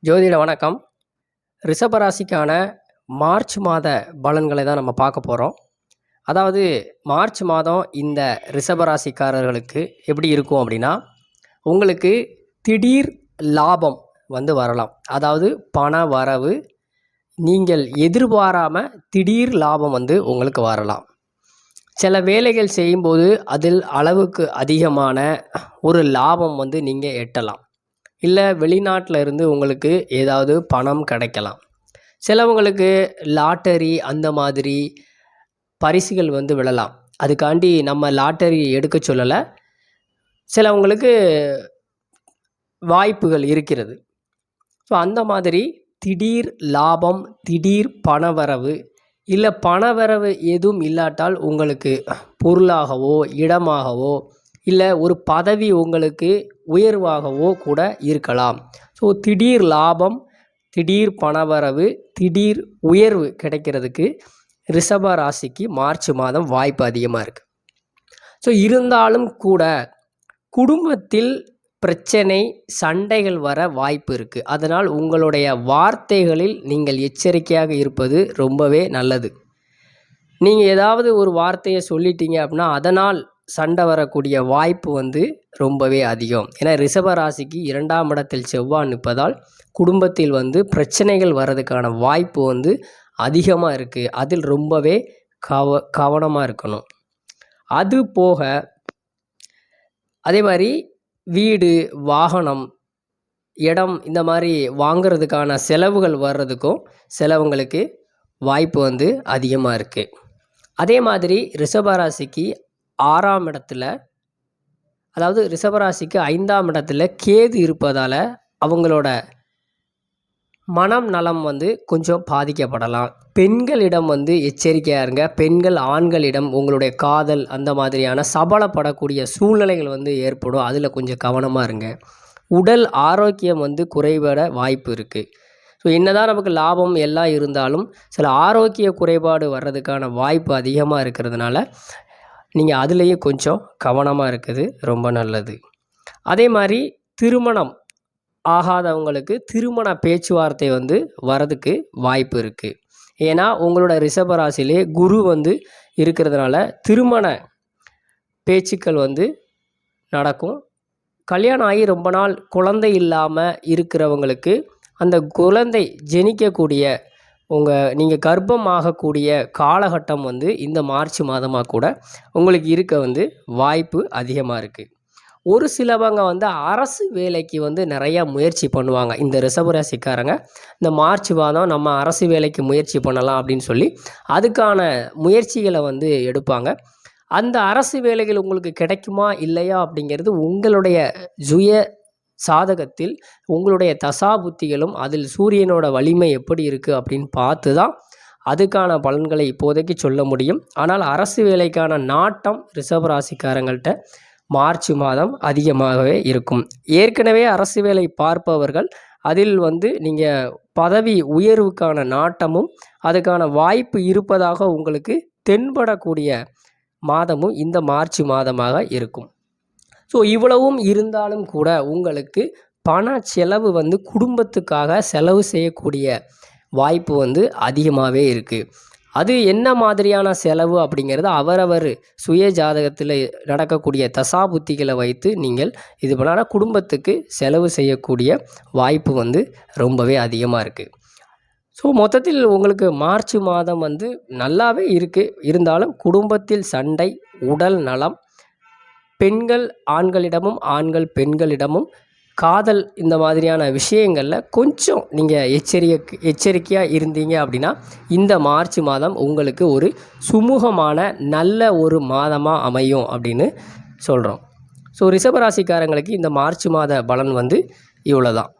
ஜோதிட வணக்கம். ரிஷபராசிக்கான மார்ச் மாத பலன்களை தான் நம்ம பார்க்க போகிறோம். அதாவது மார்ச் மாதம் இந்த ரிஷபராசிக்காரர்களுக்கு எப்படி இருக்கும் அப்படின்னா, உங்களுக்கு திடீர் லாபம் வரலாம். அதாவது பண வரவு நீங்கள் எதிர்பாராமல் திடீர் லாபம் உங்களுக்கு வரலாம். சில வேலைகள் செய்யும்போது அதில் அளவுக்கு அதிகமான ஒரு லாபம் நீங்கள் எட்டலாம். இல்லை வெளிநாட்டில் இருந்து உங்களுக்கு ஏதாவது பணம் கிடைக்கலாம். சிலவங்களுக்கு லாட்டரி அந்த மாதிரி பரிசுகள் விழலாம். அதுக்காண்டி நம்ம லாட்டரி எடுக்க சொல்லலை. சிலவங்களுக்கு வாய்ப்புகள் இருக்கிறது. ஸோ அந்த மாதிரி திடீர் லாபம், திடீர் பணவரவு, இல்லை பணவரவு எதுவும் இல்லாட்டால் உங்களுக்கு பொருளாகவோ இடமாகவோ இல்லை ஒரு பதவி உங்களுக்கு உயர்வாகவோ கூட இருக்கலாம். ஸோ திடீர் லாபம், திடீர் பணவரவு, திடீர் உயர்வு கிடைக்கிறதுக்கு ரிஷப ராசிக்கு மார்ச் மாதம் வாய்ப்பு அதிகமாக இருக்குது. ஸோ இருந்தாலும் கூட குடும்பத்தில் பிரச்சனை, சண்டைகள் வர வாய்ப்பு இருக்குது. அதனால் உங்களுடைய வார்த்தைகளில் நீங்கள் எச்சரிக்கையாக இருப்பது ரொம்பவே நல்லது. நீங்கள் ஏதாவது ஒரு வார்த்தையை சொல்லிட்டீங்க அப்படின்னா அதனால் சண்டை வரக்கூடிய வாய்ப்பு ரொம்பவே அதிகம். ஏன்னா ரிஷபராசிக்கு 2ஆம் இடத்தில் செவ்வாய் நிற்பதால் குடும்பத்தில் பிரச்சனைகள் வர்றதுக்கான வாய்ப்பு அதிகமாக இருக்குது. அதில் ரொம்பவே கவனமாக இருக்கணும். அது போக அதே மாதிரி வீடு, வாகனம், இடம் இந்த மாதிரி வாங்கிறதுக்கான செலவுகள் வர்றதுக்கும் சிலவங்களுக்கு வாய்ப்பு அதிகமாக இருக்குது. அதே மாதிரி ரிஷபராசிக்கு 6ஆம் இடத்துல, அதாவது ரிஷபராசிக்கு 5ஆம் இடத்துல கேது இருப்பதால் அவங்களோட மனம் நலம் கொஞ்சம் பாதிக்கப்படலாம். பெண்களிடம் எச்சரிக்கையாக இருங்க. பெண்கள் ஆண்களிடம் உங்களுடைய காதல் அந்த மாதிரியான சபலப்படக்கூடிய சூழ்நிலைகள் ஏற்படும். அதில் கொஞ்சம் கவனமாக இருங்க. உடல் ஆரோக்கியம் குறைபட வாய்ப்பு இருக்குது. ஸோ என்னதான் நமக்கு லாபம் எல்லாம் இருந்தாலும் சில ஆரோக்கிய குறைபாடு வர்றதுக்கான வாய்ப்பு அதிகமாக இருக்கிறதுனால நீங்கள் அதுலேயே கொஞ்சம் கவனமாக இருக்குது ரொம்ப நல்லது. அதே மாதிரி திருமணம் ஆகாதவங்களுக்கு திருமண பேச்சுவார்த்தை வரதுக்கு வாய்ப்பு இருக்குது. ஏன்னா உங்களோட ரிஷபராசிலே குரு இருக்கிறதுனால திருமண பேச்சுக்கள் நடக்கும். கல்யாணம் ஆகி ரொம்ப நாள் குழந்தை இல்லாமல் இருக்கிறவங்களுக்கு அந்த குழந்தை ஜெனிக்கக்கூடிய நீங்கள் கர்ப்பம் ஆகக்கூடிய காலகட்டம் இந்த மார்ச் மாதமாக கூட உங்களுக்கு இருக்க வாய்ப்பு அதிகமாக இருக்குது. ஒரு சிலவங்க அரசு வேலைக்கு நிறையா முயற்சி பண்ணுவாங்க. இந்த ரிஷபராசிக்காரங்க இந்த மார்ச் மாதம் நம்ம அரசு வேலைக்கு முயற்சி பண்ணலாம் அப்படின்னு சொல்லி அதுக்கான முயற்சிகளை எடுப்பாங்க. அந்த அரசு வேலைகள் உங்களுக்கு கிடைக்குமா இல்லையா அப்படிங்கிறது உங்களுடைய சுய சாதகத்தில் உங்களுடைய தசாபுத்திகளும் அதில் சூரியனோட வலிமை எப்படி இருக்குது அப்படின்னு பார்த்து தான் அதுக்கான பலன்களை இப்போதைக்கு சொல்ல முடியும். ஆனால் அரசு வேலைக்கான நாட்டம் ரிஷபராசிக்காரங்கள்ட்ட மார்ச் மாதம் அதிகமாகவே இருக்கும். ஏற்கனவே அரசு வேலை பார்ப்பவர்கள் அதில் நீங்கள் பதவி உயர்வுக்கான நாட்டமும் அதுக்கான வாய்ப்பு இருப்பதாக உங்களுக்கு தென்படக்கூடிய மாதமும் இந்த மார்ச் மாதமாக இருக்கும். ஸோ இவ்வளவும் இருந்தாலும் கூட உங்களுக்கு பண செலவு குடும்பத்துக்காக செலவு செய்யக்கூடிய வாய்ப்பு அதிகமாகவே இருக்குது. அது என்ன மாதிரியான செலவு அப்படிங்கிறது அவரவர் சுய ஜாதகத்தில் நடக்கக்கூடிய தசாபுத்திகளை வைத்து நீங்கள் இது பண்ணால் குடும்பத்துக்கு செலவு செய்யக்கூடிய வாய்ப்பு ரொம்பவே அதிகமாக இருக்குது. ஸோ மொத்தத்தில் உங்களுக்கு மார்ச் மாதம் நல்லாவே இருக்குது. இருந்தாலும் குடும்பத்தில் சண்டை, உடல் நலம், பெண்கள் ஆண்களிடமும் ஆண்கள் பெண்களிடமும் காதல் இந்த மாதிரியான விஷயங்களில் கொஞ்சம் நீங்கள் எச்சரிக்கையாக இருந்தீங்க அப்படின்னா இந்த மார்ச் மாதம் உங்களுக்கு ஒரு சுமூகமான நல்ல ஒரு மாதமாக அமையும் அப்படின்னு சொல்கிறோம். ஸோ ரிஷபராசிக்காரங்களுக்கு இந்த மார்ச் மாத பலன் இவ்வளோ தான்.